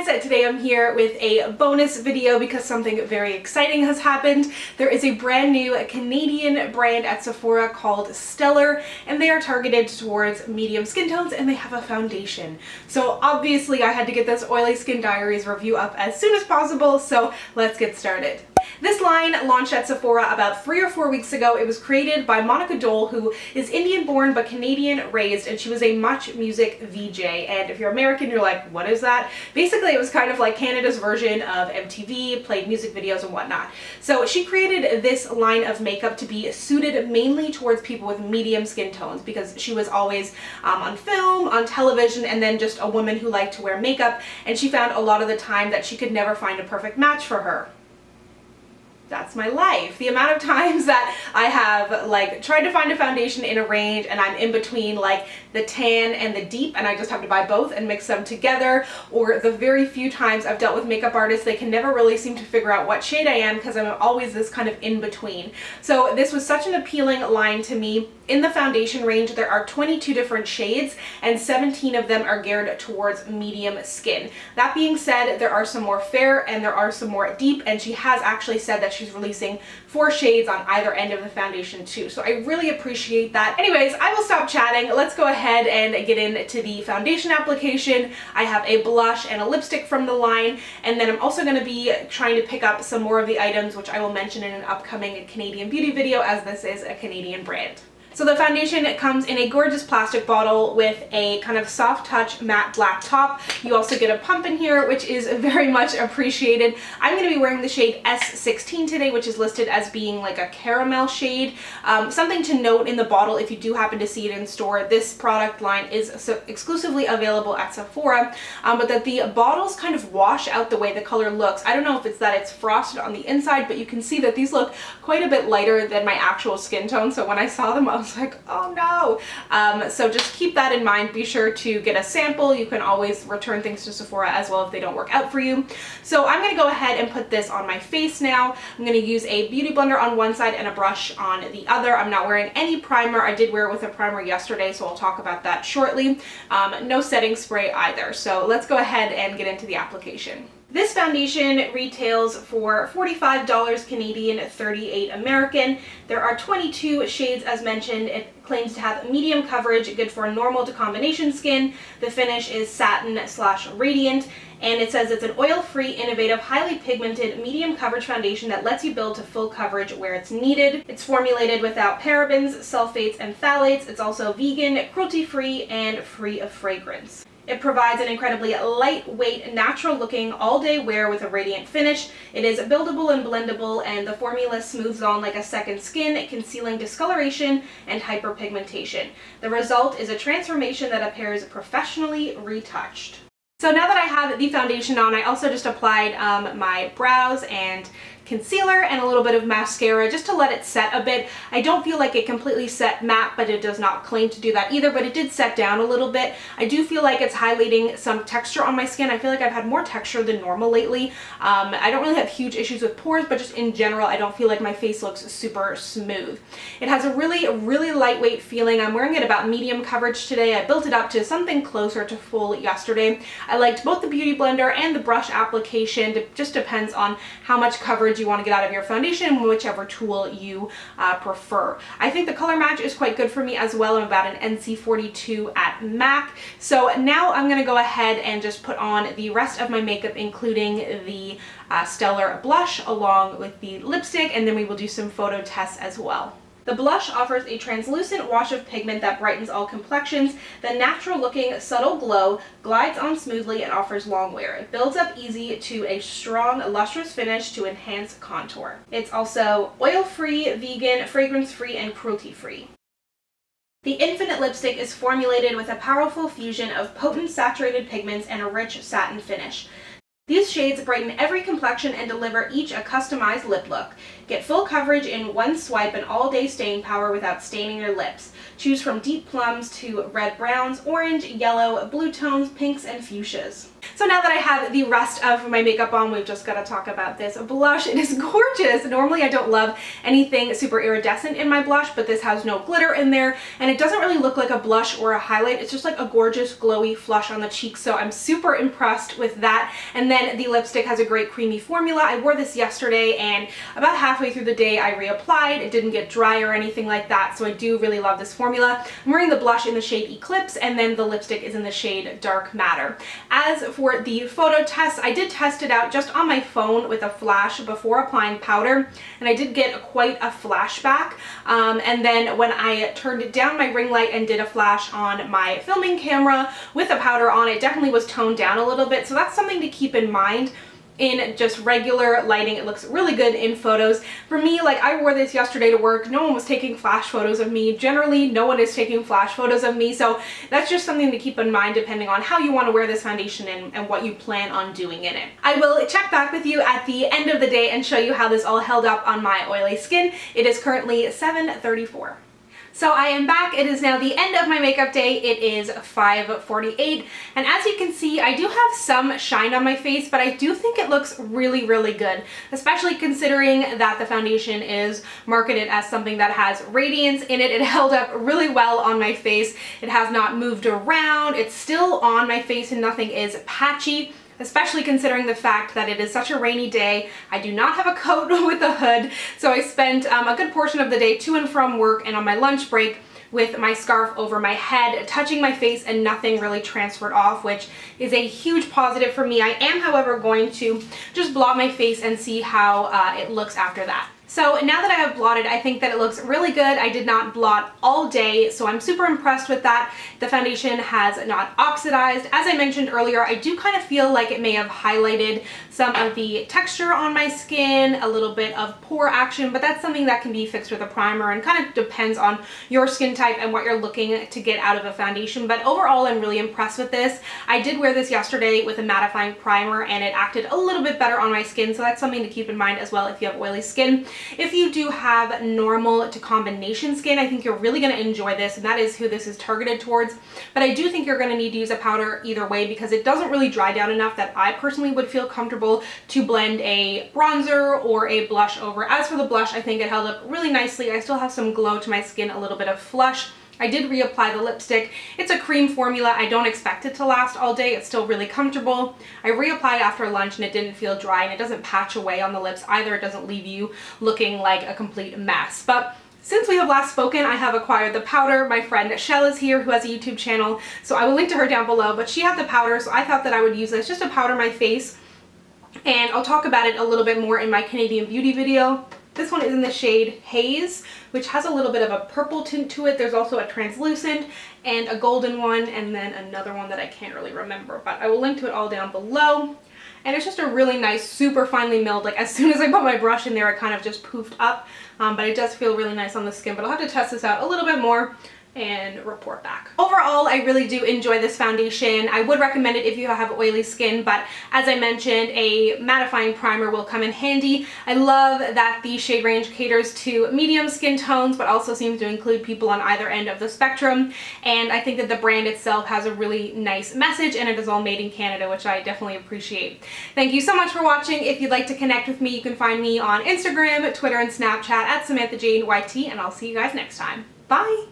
guys, today I'm here with a bonus video because something very exciting has happened. There is a brand new Canadian brand at Sephora called Stellar, and they are targeted towards medium skin tones, and they have a foundation. So obviously I had to get this Oily Skin Diaries review up as soon as possible, so let's get started. This line launched at Sephora about 3 or 4 weeks ago. It was created by Monica Dole, who is Indian born but Canadian raised, and she was a Much Music VJ. And if you're American, you're like, what is that? Basically, it was kind of like Canada's version of MTV, played music videos and whatnot. So she created this line of makeup to be suited mainly towards people with medium skin tones, because she was always on film, on television, and then just a woman who liked to wear makeup, and she found a lot of the time that she could never find a perfect match for her. That's my life. The amount of times that I have tried to find a foundation in a range and I'm in between the tan and the deep, and I just have to buy both and mix them together, or the very few times I've dealt with makeup artists, they can never really seem to figure out what shade I am because I'm always this kind of in between. So this was such an appealing line to me. In the foundation range, there are 22 different shades and 17 of them are geared towards medium skin. That being said, there are some more fair and there are some more deep, and she has actually said that she's releasing 4 shades on either end of the foundation too. So I really appreciate that. Anyways, I will stop chatting. Let's go ahead and get into the foundation application. I have a blush and a lipstick from the line, and then I'm also going to be trying to pick up some more of the items, which I will mention in an upcoming Canadian beauty video, as this is a Canadian brand. So the foundation comes in a gorgeous plastic bottle with a kind of soft touch matte black top. You also get a pump in here, which is very much appreciated. I'm going to be wearing the shade S16 today, which is listed as being like a caramel shade. Something to note in the bottle, if you do happen to see it in store, this product line is exclusively available at Sephora, but that the bottles kind of wash out the way the color looks. I don't know if it's that it's frosted on the inside, but you can see that these look quite a bit lighter than my actual skin tone. So when I saw them, I was like, oh no. So just keep that in mind. Be sure to get a sample. You can always return things to Sephora as well if they don't work out for you. So I'm going to go ahead and put this on my face now. I'm going to use a beauty blender on one side and a brush on the other. I'm not wearing any primer. I did wear it with a primer yesterday, so I'll talk about that shortly. No setting spray either. So let's go ahead and get into the application. This foundation retails for $45 Canadian, $38 American. There are 22 shades as mentioned. It claims to have medium coverage, good for normal to combination skin. The finish is satin/radiant, and it says it's an oil-free, innovative, highly pigmented, medium coverage foundation that lets you build to full coverage where it's needed. It's formulated without parabens, sulfates, and phthalates. It's also vegan, cruelty-free, and free of fragrance. It provides an incredibly lightweight, natural-looking, all-day wear with a radiant finish. It is buildable and blendable, and the formula smooths on like a second skin, concealing discoloration and hyperpigmentation. The result is a transformation that appears professionally retouched. So now that I have the foundation on, I also just applied my brows and concealer and a little bit of mascara just to let it set a bit. I don't feel like it completely set matte, but it does not claim to do that either, but it did set down a little bit. I do feel like it's highlighting some texture on my skin. I feel like I've had more texture than normal lately. I don't really have huge issues with pores, but just in general, I don't feel like my face looks super smooth. It has a really lightweight feeling. I'm wearing it about medium coverage today. I built it up to something closer to full yesterday. I liked both the beauty blender and the brush application. It just depends on how much coverage you want to get out of your foundation, whichever tool you prefer. I think the color match is quite good for me as well. I'm about an NC42 at MAC. So now I'm going to go ahead and just put on the rest of my makeup, including the Stellar blush along with the lipstick, and then we will do some photo tests as well. The blush offers a translucent wash of pigment that brightens all complexions. The natural-looking, subtle glow glides on smoothly and offers long wear. It builds up easy to a strong, lustrous finish to enhance contour. It's also oil-free, vegan, fragrance-free, and cruelty-free. The Infinite lipstick is formulated with a powerful fusion of potent saturated pigments and a rich satin finish. These shades brighten every complexion and deliver each a customized lip look. Get full coverage in one swipe and all-day staying power without staining your lips. Choose from deep plums to red browns, orange, yellow, blue tones, pinks, and fuchsias. So now that I have the rest of my makeup on, we've just got to talk about this blush. It is gorgeous. Normally I don't love anything super iridescent in my blush, but this has no glitter in there, and it doesn't really look like a blush or a highlight. It's just like a gorgeous glowy flush on the cheeks, so I'm super impressed with that. And then the lipstick has a great creamy formula. I wore this yesterday, and about halfway through the day I reapplied. It didn't get dry or anything like that, so I do really love this formula. I'm wearing the blush in the shade Eclipse, and then the lipstick is in the shade Dark Matter. As for the photo test, I did test it out just on my phone with a flash before applying powder, and I did get quite a flashback. And then when I turned down my ring light and did a flash on my filming camera with the powder on, it definitely was toned down a little bit, so that's something to keep in mind. In just regular lighting, it looks really good in photos. For me, like, I wore this yesterday to work. No one was taking flash photos of me. Generally, no one is taking flash photos of me, so that's just something to keep in mind depending on how you want to wear this foundation and what you plan on doing in it. I will check back with you at the end of the day and show you how this all held up on my oily skin. It is currently 7:34. So I am back. It is now the end of my makeup day. It is 5:48, and as you can see, I do have some shine on my face, but I do think it looks really, really good, especially considering that the foundation is marketed as something that has radiance in it. It held up really well on my face. It has not moved around. It's still on my face and nothing is patchy, especially considering the fact that it is such a rainy day. I do not have a coat with a hood, so I spent a good portion of the day to and from work and on my lunch break with my scarf over my head, touching my face, and nothing really transferred off, which is a huge positive for me. I am, however, going to just blot my face and see how it looks after that. So now that I have blotted, I think that it looks really good. I did not blot all day, so I'm super impressed with that. The foundation has not oxidized. As I mentioned earlier, I do kind of feel like it may have highlighted some of the texture on my skin, a little bit of pore action, but that's something that can be fixed with a primer and kind of depends on your skin type and what you're looking to get out of a foundation. But overall, I'm really impressed with this. I did wear this yesterday with a mattifying primer, and it acted a little bit better on my skin, so that's something to keep in mind as well if you have oily skin. If you do have normal to combination skin, I think you're really going to enjoy this, and that is who this is targeted towards. But I do think you're going to need to use a powder either way because it doesn't really dry down enough that I personally would feel comfortable to blend a bronzer or a blush over. As for the blush, I think it held up really nicely. I still have some glow to my skin, a little bit of flush. I did reapply the lipstick. It's a cream formula. I don't expect it to last all day. It's still really comfortable. I reapplied after lunch and it didn't feel dry, and it doesn't patch away on the lips either. It doesn't leave you looking like a complete mess. But since we have last spoken, I have acquired the powder. My friend Shell is here, who has a YouTube channel, so I will link to her down below, but she had the powder, so I thought that I would use this just to powder my face, and I'll talk about it a little bit more in my Canadian beauty video. This one is in the shade Haze, which has a little bit of a purple tint to it. There's also a translucent and a golden one, and then another one that I can't really remember, but I will link to it all down below. And it's just a really nice, super finely milled, like as soon as I put my brush in there, it kind of just poofed up, but it does feel really nice on the skin. But I'll have to test this out a little bit more and report back. Overall, I really do enjoy this foundation. I would recommend it if you have oily skin, but as I mentioned, a mattifying primer will come in handy. I love that the shade range caters to medium skin tones, but also seems to include people on either end of the spectrum. And I think that the brand itself has a really nice message, and it is all made in Canada, which I definitely appreciate. Thank you so much for watching. If you'd like to connect with me, you can find me on Instagram, Twitter, and Snapchat at SamanthaJaneYT, and I'll see you guys next time. Bye!